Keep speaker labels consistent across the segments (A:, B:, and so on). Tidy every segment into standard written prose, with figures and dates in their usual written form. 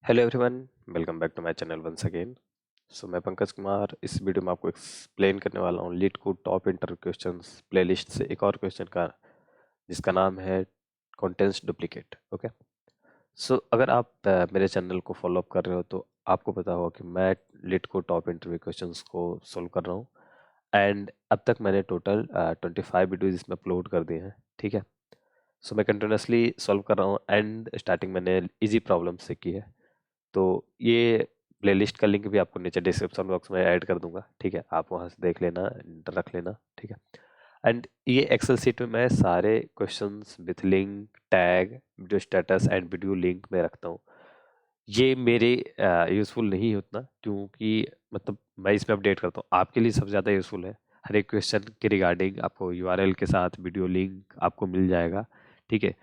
A: Hello everyone, welcome back to my channel once again. So मैं पंकज कुमार इस video में आपको एक्सप्लेन करने वाला हूँ leet code top interview questions playlist से एक और क्वेश्चन का जिसका नाम है कंटेंट्स डुप्लीकेट। ओके, सो अगर आप मेरे चैनल को फॉलो अप कर रहे हो तो आपको पता होगा कि मैं leet code top interview questions को सोल्व कर रहा हूँ एंड अब तक मैंने टोटल 25 वीडियोज इसमें अपलोड कर दिए हैं। ठीक है, सो मैं कंटिन्यूसली सॉल्व कर रहा हूँ एंड स्टार्टिंग मैंने इजी प्रॉब्लम से की है। तो ये प्लेलिस्ट का लिंक भी आपको नीचे डिस्क्रिप्शन बॉक्स में ऐड कर दूंगा। ठीक है, आप वहां से देख लेना, रख लेना। ठीक है, एंड ये एक्सेल सीट में मैं सारे questions with link tag video status and video link में रखता हूँ। ये मेरे यूज़फुल नहीं उतना, क्योंकि मतलब मैं इसमें अपडेट करता हूँ, आपके लिए सबसे ज़्यादा यूज़फुल है। हर एक क्वेश्चन के रिगार्डिंग आपको यूआरएल के साथ वीडियो लिंक आपको मिल जाएगा। ठीक है,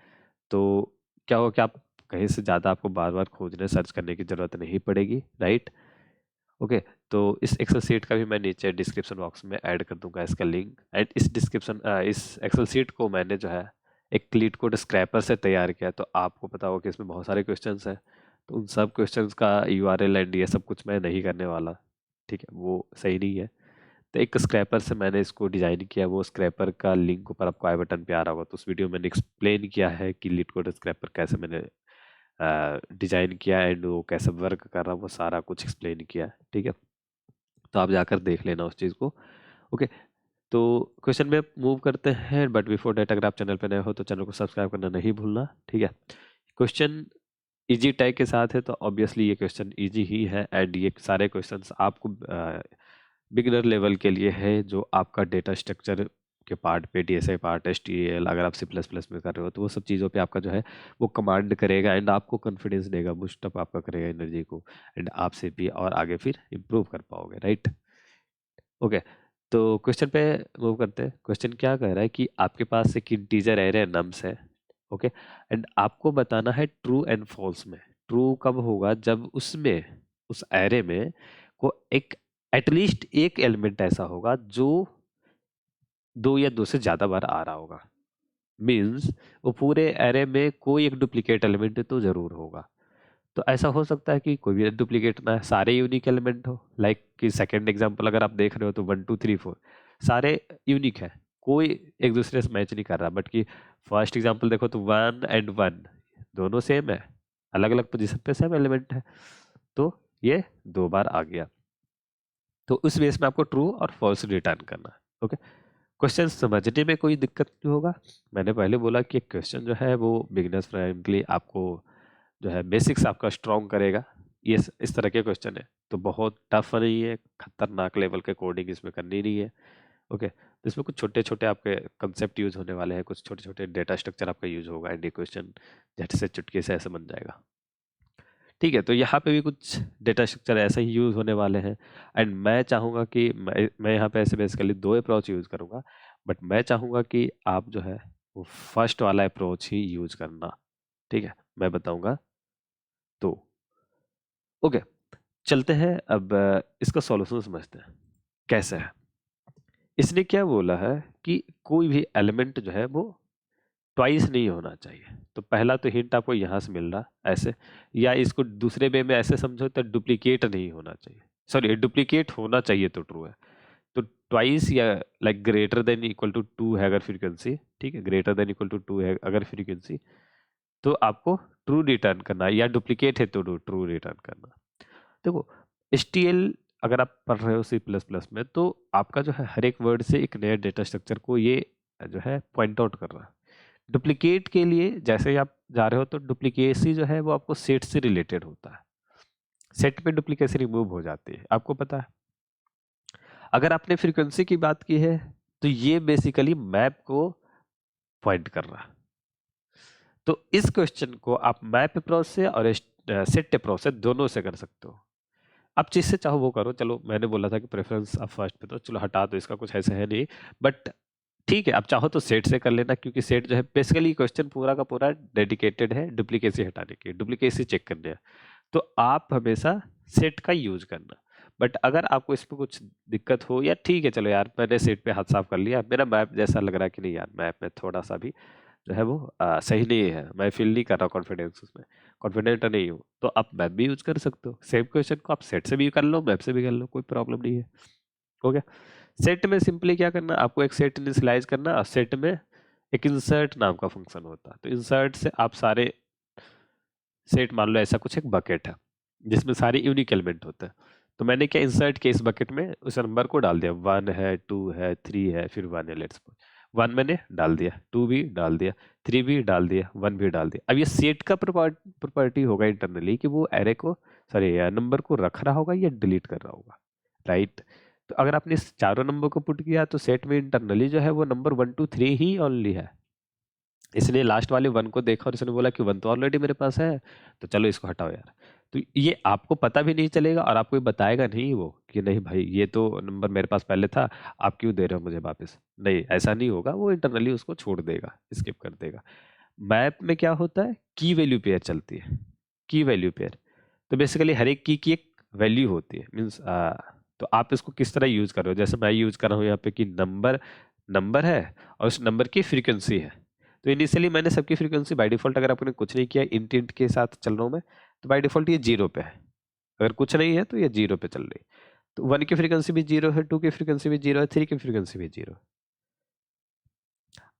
A: तो क्या होगा कि आप कहीं से ज़्यादा आपको बार बार खोजने सर्च करने की ज़रूरत नहीं पड़ेगी, राइट। ओके, तो इस एक्सेल सीट का भी मैं नीचे डिस्क्रिप्शन बॉक्स में ऐड कर दूंगा इसका लिंक। एंड इस एक्सेल सीट को मैंने जो है एक लीड कोड स्क्रैपर से तैयार किया, तो आपको पता होगा कि इसमें बहुत सारे क्वेश्चंस हैं, तो उन सब क्वेश्चंस का यूआरएल एंड ये सब कुछ मैं नहीं करने वाला। ठीक है, वो सही नहीं है। तो एक स्क्रैपर से मैंने इसको डिज़ाइन किया, वो स्क्रैपर का लिंक ऊपर आपको आई बटन पे आ रहा होगा, तो उस वीडियो में मैंने एक्सप्लेन किया है कि लीड कोड स्क्रैपर कैसे मैंने डिज़ाइन किया एंड वो कैसे वर्क कर रहा है, वो सारा कुछ एक्सप्लेन किया है। ठीक है, तो आप जाकर देख लेना उस चीज़ को। ओके, तो क्वेश्चन में मूव करते हैं, बट बिफोर डेट अगर आप चैनल पे नए हो तो चैनल को सब्सक्राइब करना नहीं भूलना। ठीक है, क्वेश्चन इजी टैग के साथ है, तो ऑब्वियसली ये क्वेश्चन इजी ही है एंड ये सारे क्वेश्चंस आपको बिगिनर लेवल के लिए है, जो आपका डेटा स्ट्रक्चर के पार्ट पे डीएसआई पार्ट एचटीएल अगर आप सी प्लस प्लस में कर रहे हो तो वो सब चीज़ों पे आपका जो है वो कमांड करेगा एंड आपको कॉन्फिडेंस देगा, बूस्ट अप आपका करेगा एनर्जी को, एंड आपसे भी और आगे फिर इम्प्रूव कर पाओगे, राइट। ओके, तो क्वेश्चन पे मूव करते हैं। क्वेश्चन क्या कह रहा है कि आपके पास एक इंटीजर एरे नम्स है। ओके, एंड आपको बताना है ट्रू एंड फॉल्स में। ट्रू कब होगा? जब उसमें उस एरे में को एक एटलीस्ट एक एलिमेंट ऐसा होगा जो दो या दो से ज्यादा बार आ रहा होगा। मीन्स वो पूरे एरे में कोई एक डुप्लीकेट एलिमेंट तो जरूर होगा। तो ऐसा हो सकता है कि कोई भी डुप्लीकेट ना है, सारे यूनिक एलिमेंट हो। लाइक कि सेकंड एग्जांपल अगर आप देख रहे हो तो 1 2 3 4 सारे यूनिक है, कोई एक दूसरे से मैच नहीं कर रहा। बट कि फर्स्ट एग्जांपल देखो तो 1 and 1 दोनों सेम है, अलग अलग पोजीशन पे सेम एलिमेंट है, तो ये दो बार आ गया। तो उस बेस में आपको ट्रू और फॉल्स रिटर्न करना है। ओके, क्वेश्चन समझने में कोई दिक्कत नहीं होगा। मैंने पहले बोला कि क्वेश्चन जो है वो बिगिनर्स फ्रेंडली, आपको जो है बेसिक्स आपका स्ट्रॉन्ग करेगा। ये इस तरह के क्वेश्चन है, तो बहुत टफ नहीं है, खतरनाक लेवल के कोडिंग इसमें करनी नहीं है। ओके, तो इसमें कुछ छोटे छोटे आपके कंसेप्ट यूज होने वाले हैं, कुछ छोटे छोटे डेटा स्ट्रक्चर आपका यूज होगा एंड ये क्वेश्चन झट से चुटकी से ऐसे बन जाएगा। ठीक है, तो यहाँ पे भी कुछ डेटा स्ट्रक्चर ऐसे ही यूज होने वाले हैं एंड मैं चाहूँगा कि मैं यहाँ पे ऐसे बेसिकली दो अप्रोच यूज करूँगा, बट मैं चाहूँगा कि आप जो है वो फर्स्ट वाला अप्रोच ही यूज करना। ठीक है, मैं बताऊँगा तो। ओके, चलते हैं अब इसका सॉल्यूशन समझते हैं कैसे है। इसने क्या बोला है कि कोई भी एलिमेंट जो है वो ट्वाइस नहीं होना चाहिए। तो पहला तो हिंट आपको यहाँ से मिल रहा ऐसे, या इसको दूसरे वे में ऐसे समझो तो डुप्लीकेट नहीं होना चाहिए, सॉरी डुप्लीकेट होना चाहिए तो ट्रू है। तो ट्वाइस या like greater than equal to 2 है अगर फ्रीक्वेंसी, ठीक है, ग्रेटर देन इक्वल टू 2 है अगर फ्रीक्वेंसी, तो आपको ट्रू रिटर्न करना है, या डुप्लीकेट है तो ट्रू रिटर्न करना। देखो, एचटीएल अगर आप पढ़ रहे हो सी प्लस प्लस में, तो आपका जो है हर एक वर्ड से एक नए डेटा स्ट्रक्चर को ये जो है पॉइंट आउट कर रहा है। डुप्लीकेट के लिए जैसे ही आप जा रहे हो तो डुप्लीकेसी जो है वो आपको सेट से रिलेटेड होता है, सेट पे डुप्लीकेसी रिमूव हो जाती है, आपको पता है। अगर आपने फ्रीक्वेंसी की बात की है तो ये बेसिकली मैप को पॉइंट कर रहा है। तो इस क्वेश्चन को आप मैप अप्रोच से और सेट अप्रोच से दोनों से कर सकते हो। आप जिससे चाहो वो करो। चलो, मैंने बोला था कि प्रेफरेंस आप फर्स्ट पे, तो चलो हटा दो, इसका कुछ ऐसा है नहीं। बट ठीक है, आप चाहो तो सेट से कर लेना, क्योंकि सेट जो है बेसिकली क्वेश्चन पूरा का पूरा डेडिकेटेड है डुप्लीकेसी हटाने के, डुप्लीकेसी चेक करने हैं। तो आप हमेशा सेट का यूज करना। बट अगर आपको इसमें कुछ दिक्कत हो, या ठीक है चलो यार मैंने सेट पे हाथ साफ कर लिया, मेरा मैप जैसा लग रहा है कि नहीं यार मैप में थोड़ा सा भी जो है वो सही नहीं है, मैं फील नहीं कर रहा कॉन्फिडेंस उसमें, कॉन्फिडेंट नहीं हो तो आप मैप भी यूज कर सकते हो। सेम क्वेश्चन को आप सेट से भी कर लो, मैप से भी कर लो, कोई प्रॉब्लम नहीं है। हो गया। सेट में सिंपली क्या करना, आपको एक सेट इनिशियलाइज करना और सेट में एक इंसर्ट नाम का फंक्शन होता है। तो इंसर्ट से आप सारे सेट, मान लो ऐसा कुछ एक बकेट है जिसमें सारे यूनिक एलिमेंट होते हैं, तो मैंने क्या इंसर्ट किया, इस बकेट में उस नंबर को डाल दिया, 1 है, 2 है, 3 है, फिर 1 है। लेट्स 1 मैंने डाल दिया, 2 भी डाल दिया, 3 भी डाल दिया, 1 भी डाल दिया। अब ये सेट का प्रॉपर्टी होगा इंटरनली कि वो एरे को, सॉरी नंबर को रख रहा होगा या डिलीट कर रहा होगा, राइट। तो अगर आपने इस चारों नंबर को पुट किया तो सेट में इंटरनली जो है वो नंबर 1 2 3 ही ओनली है। इसलिए लास्ट वाले 1 को देखा और इसने बोला कि 1 तो ऑलरेडी मेरे पास है, तो चलो इसको हटाओ यार। तो ये आपको पता भी नहीं चलेगा और आपको बताएगा नहीं वो कि नहीं भाई ये तो नंबर मेरे पास पहले था, आप क्यों दे रहे हो मुझे वापस। नहीं, ऐसा नहीं होगा, वो इंटरनली उसको छोड़ देगा, स्किप कर देगा। मैप में क्या होता है, की वैल्यू पेयर चलती है। की वैल्यू पेयर, तो बेसिकली हर एक की एक वैल्यू होती है, मीन्स तो आप इसको किस तरह यूज कर रहे हो, जैसे मैं यूज कर रहा हूँ यहाँ पे कि नंबर नंबर है और उस नंबर की फ्रीक्वेंसी है। तो इनिशियली मैंने सबकी फ्रीक्वेंसी बाय डिफॉल्ट, अगर आपने कुछ नहीं किया, इंट इंट के साथ चल रहा हूँ मैं, तो बाय डिफॉल्ट ये 0 पे है। अगर कुछ नहीं है तो ये 0 पे चल रही है। तो 1 की फ्रीक्वेंसी भी 0 है, 2 की फ्रीक्वेंसी भी 0 है, 3 की फ्रीक्वेंसी भी 0 है।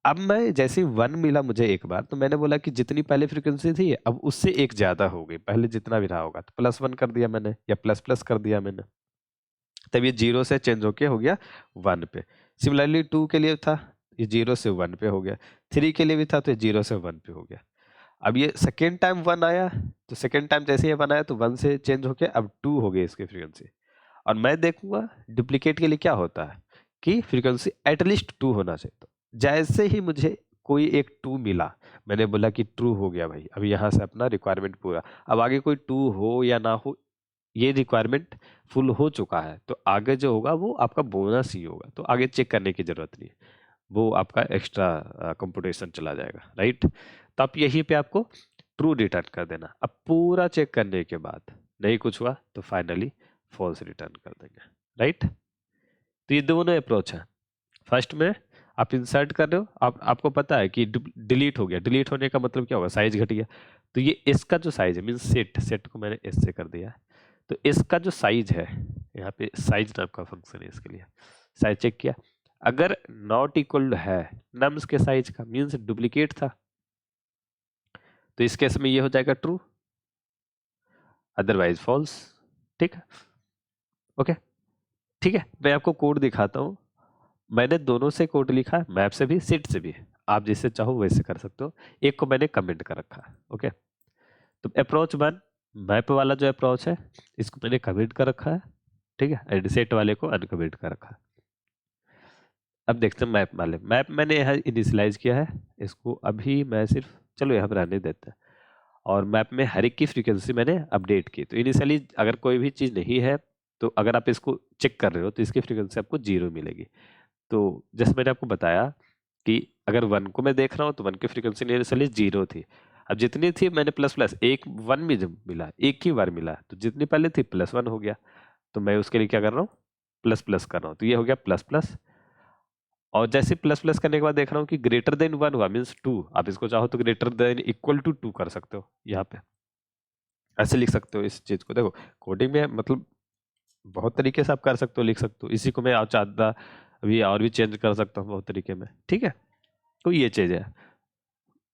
A: अब मैं जैसे ही 1 मिला मुझे एक बार, तो मैंने बोला कि जितनी पहले फ्रीक्वेंसी थी अब उससे एक ज्यादा हो गई, पहले जितना भी रहा होगा, तो +1 कर दिया मैंने या प्लस प्लस कर दिया मैंने, तब ये 0 से चेंज होके हो गया 1 पे। सिमिलरली 2 के लिए था, ये 0 से 1 पे हो गया। 3 के लिए भी था तो ये 0 से 1 पे हो गया। अब ये सेकेंड टाइम 1 आया, तो सेकेंड टाइम जैसे ये 1 आया तो 1 से चेंज होके अब 2 हो गई इसकी फ्रीक्वेंसी। और मैं देखूंगा डुप्लीकेट के लिए क्या होता है कि फ्रीक्वेंसी एटलीस्ट 2 होना चाहिए। तो जैसे ही मुझे कोई एक 2 मिला, मैंने बोला कि ट्रू हो गया भाई, अब यहाँ से अपना रिक्वायरमेंट पूरा। अब आगे कोई 2 हो या ना हो, ये रिक्वायरमेंट फुल हो चुका है, तो आगे जो होगा वो आपका बोनस ही होगा, तो आगे चेक करने की जरूरत नहीं है, वो आपका एक्स्ट्रा कंप्यूटेशन चला जाएगा, राइट। तो आप यहीं पे आपको ट्रू रिटर्न कर देना। अब पूरा चेक करने के बाद नहीं कुछ हुआ तो फाइनली फॉल्स रिटर्न कर देंगे, राइट। तो ये दोनों अप्रोच है। फर्स्ट में आप इंसर्ट कर रहे हो, आपको पता है कि डिलीट हो गया, डिलीट होने का मतलब क्या होगा, साइज घट गया। तो ये इसका जो साइज है, मीन सेट को मैंने इससे कर दिया, तो इसका जो साइज है, यहाँ पे साइज नाम का फंक्शन है इसके लिए, साइज चेक किया, अगर नॉट इक्वल है नम्स के साइज का, मीन्स डुप्लीकेट था, तो इस केस में ये हो जाएगा ट्रू, अदरवाइज फॉल्स। ठीक है, ओके, ठीक है। मैं आपको कोड दिखाता हूँ, मैंने दोनों से कोड लिखा है, मैप से भी सेट से भी, आप जिससे चाहो वैसे कर सकते हो। एक को मैंने कमेंट कर रखा है, ओके। तो अप्रोच 1, मैप वाला जो अप्रोच है इसको मैंने कमेंट कर रखा है, ठीक है, एंड सेट वाले को अनकमेंट कर रखा है। अब देखते हैं मैप वाले, मैप मैंने यहाँ इनिशियलाइज किया है, इसको अभी मैं सिर्फ, चलो यहाँ पर रहने देते हैं। और मैप में हर एक की फ्रीक्वेंसी मैंने अपडेट की। तो इनिशियली अगर कोई भी चीज़ नहीं है, तो अगर आप इसको चेक कर रहे हो तो इसकी फ्रीक्वेंसी आपको 0 मिलेगी। तो जैसे मैंने आपको बताया कि अगर 1 को मैं देख रहा हूँ तो 1 की फ्रीक्वेंसी इनिशियली 0 थी, अब जितनी थी मैंने प्लस प्लस एक 1 में जब मिला, एक ही बार मिला, तो जितनी पहले थी +1 हो गया, तो मैं उसके लिए क्या कर रहा हूँ, प्लस प्लस कर रहा हूँ, तो ये हो गया प्लस प्लस। और जैसे प्लस प्लस करने के बाद देख रहा हूँ कि ग्रेटर देन 1 हुआ, मीन्स 2, आप इसको चाहो तो ग्रेटर देन इक्वल टू 2 कर सकते हो, यहाँ पे ऐसे लिख सकते हो इस चीज को। देखो कोडिंग में मतलब बहुत तरीके से आप कर सकते हो, लिख सकते हो, इसी को मैं चाहता अभी और भी चेंज कर सकता हूँ बहुत तरीके में, ठीक है। तो ये चीज है,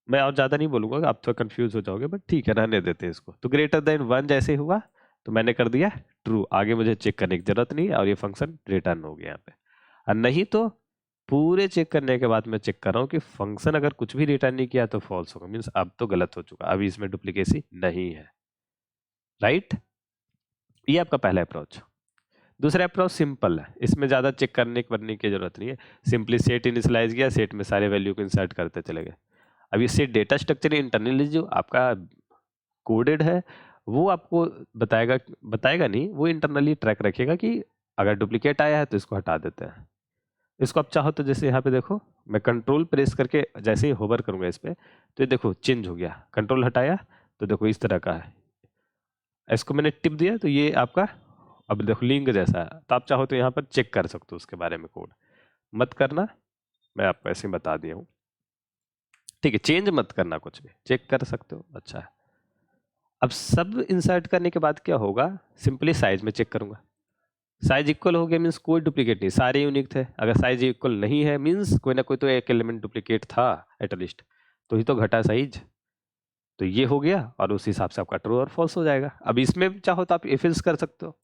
A: मैं और ज्यादा नहीं बोलूंगा, आप थोड़ा कंफ्यूज हो जाओगे, बट ठीक है, रहने देते हैं इसको। तो ग्रेटर देन 1 जैसे हुआ तो मैंने कर दिया ट्रू, आगे मुझे चेक करने की जरूरत नहीं है, और ये फंक्शन रिटर्न हो गया यहाँ पे। और नहीं तो पूरे चेक करने के बाद मैं चेक कर रहा हूँ कि फंक्शन अगर कुछ भी रिटर्न नहीं किया तो फॉल्स होगा, मीन्स अब तो गलत हो चुका, अभी इसमें डुप्लीकेसी नहीं है, राइट। ये आपका पहला अप्रोच। दूसरा अप्रोच सिंपल है, इसमें ज़्यादा चेक करने की जरूरत नहीं है, सिंपली सेट इनिशियलाइज किया, सेट में सारे वैल्यू को इंसर्ट करते चले गए। अब ये सेट डेटा स्ट्रक्चर इंटरनली जो आपका कोडेड है वो आपको बताएगा, बताएगा नहीं, वो इंटरनली ट्रैक रखेगा कि अगर डुप्लीकेट आया है तो इसको हटा देते हैं। इसको आप चाहो तो जैसे यहाँ पे देखो, मैं कंट्रोल प्रेस करके जैसे ही होवर करूंगा इस पे, तो ये देखो चेंज हो गया, कंट्रोल हटाया तो देखो इस तरह का है, इसको मैंने टिप दिया तो ये आपका अब देखो लिंक जैसा है। तो आप चाहो तो यहाँ पर चेक कर सकते हो उसके बारे में, कोड मत करना, मैं आपको ऐसे ही बता दिया हूँ, ठीक है। चेंज मत करना कुछ भी, चेक कर सकते हो, अच्छा है। अब सब इंसर्ट करने के बाद क्या होगा, सिंपली साइज में चेक करूंगा, साइज इक्वल हो गया मीन्स कोई डुप्लीकेट नहीं, सारे यूनिक थे। अगर साइज इक्वल नहीं है मीन्स कोई ना कोई तो एक एलिमेंट डुप्लीकेट था एटलीस्ट, तो ही तो घटा साइज। तो ये हो गया और उस हिसाब से आपका ट्रू और फॉल्स हो जाएगा। अब इसमें चाहो तो आप इफ एल्स कर सकते हो,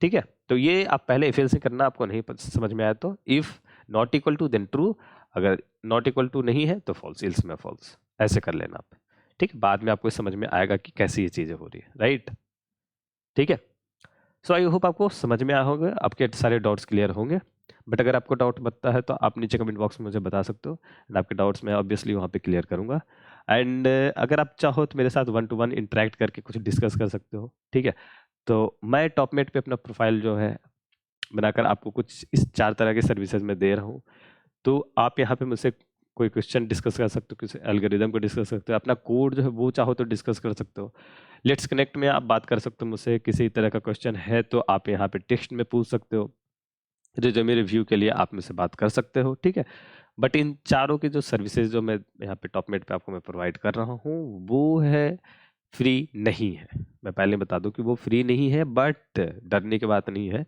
A: ठीक है। तो ये आप पहले इफ एल्स करना, आपको नहीं समझ में आया तो if not equal to then true, अगर नॉट इक्वल टू नहीं है तो फॉल्स, एल्स में फॉल्स, ऐसे कर लेना आप, ठीक है। बाद में आपको समझ में आएगा कि कैसी ये चीजें हो रही है, राइट, ठीक है। सो आई होप आपको समझ में आया होगा, आपके सारे डाउट्स क्लियर होंगे। बट अगर आपको डाउट बनता है तो आप नीचे कमेंट बॉक्स में मुझे बता सकते हो, एंड आपके डाउट्स मैं ऑब्वियसली वहाँ पे क्लियर करूँगा। एंड अगर आप चाहो तो मेरे साथ 1 to 1 इंटरेक्ट करके कुछ डिस्कस कर सकते हो, ठीक है। तो मैं टॉपमेट पे अपना प्रोफाइल जो है बनाकर आपको कुछ इस 4 तरह के सर्विसेज में दे रहा हूँ। तो आप यहाँ पे मुझसे कोई क्वेश्चन डिस्कस कर सकते हो, किसी एल्गोरिदम को डिस्कस कर सकते हो, अपना कोड जो है वो चाहो तो डिस्कस कर सकते हो। लेट्स कनेक्ट में आप बात कर सकते हो मुझसे, किसी तरह का क्वेश्चन है तो आप यहाँ पे टेक्स्ट में पूछ सकते हो, रिज्यूमे रिव्यू के लिए आप मुझसे बात कर सकते हो, ठीक है। बट इन चारों की जो सर्विसेज जो मैं यहाँ पे टॉपमेट पे आपको मैं प्रोवाइड कर रहा हूँ वो है फ्री नहीं है। मैं पहले बता दूं कि वो फ्री नहीं है, बट डरने की बात नहीं है,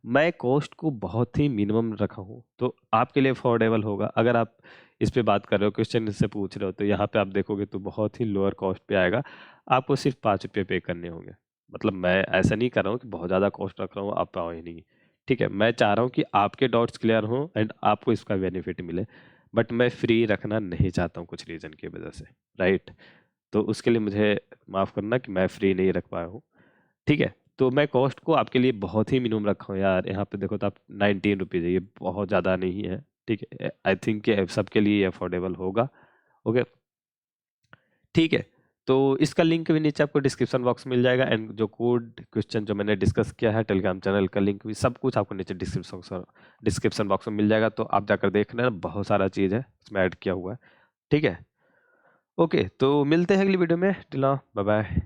A: मैं कॉस्ट को बहुत ही मिनिमम रखा हूँ तो आपके लिए अफोर्डेबल होगा। अगर आप इस पे बात कर रहे हो, क्वेश्चन इससे पूछ रहे हो, तो यहाँ पे आप देखोगे तो बहुत ही लोअर कॉस्ट पे आएगा, आपको सिर्फ 5 रुपये पे करने होंगे। मतलब मैं ऐसा नहीं कर रहा हूँ कि बहुत ज़्यादा कॉस्ट रख रहा हूँ, आप पाओ ही नहीं, ठीक है। मैं चाह रहा हूँ कि आपके डाउट्स क्लियर हों एंड आपको इसका बेनिफिट मिले, बट मैं फ्री रखना नहीं चाहता हूँ कुछ रीज़न की वजह से, राइट। तो उसके लिए मुझे माफ़ करना कि मैं फ्री नहीं रख पाया हूँ, ठीक है। तो मैं कॉस्ट को आपके लिए बहुत ही मिनिमम रखा हूँ यार, यहाँ पे देखो तो आप 19 रुपीज़ है, ये बहुत ज़्यादा नहीं है, ठीक है। आई थिंक कि सबके लिए अफोर्डेबल होगा, ओके, ठीक है। तो इसका लिंक भी नीचे आपको डिस्क्रिप्शन बॉक्स में मिल जाएगा, एंड जो कोड क्वेश्चन जो मैंने डिस्कस किया है, टेलीग्राम चैनल का लिंक भी, सब कुछ आपको नीचे डिस्क्रिप्शन बॉक्स में मिल जाएगा। तो आप जाकर देख लेना, बहुत सारा चीज़ है इसमें ऐड किया हुआ है, ठीक है। ओके, तो मिलते हैं अगली वीडियो में, टिल नाउ बाय बाय।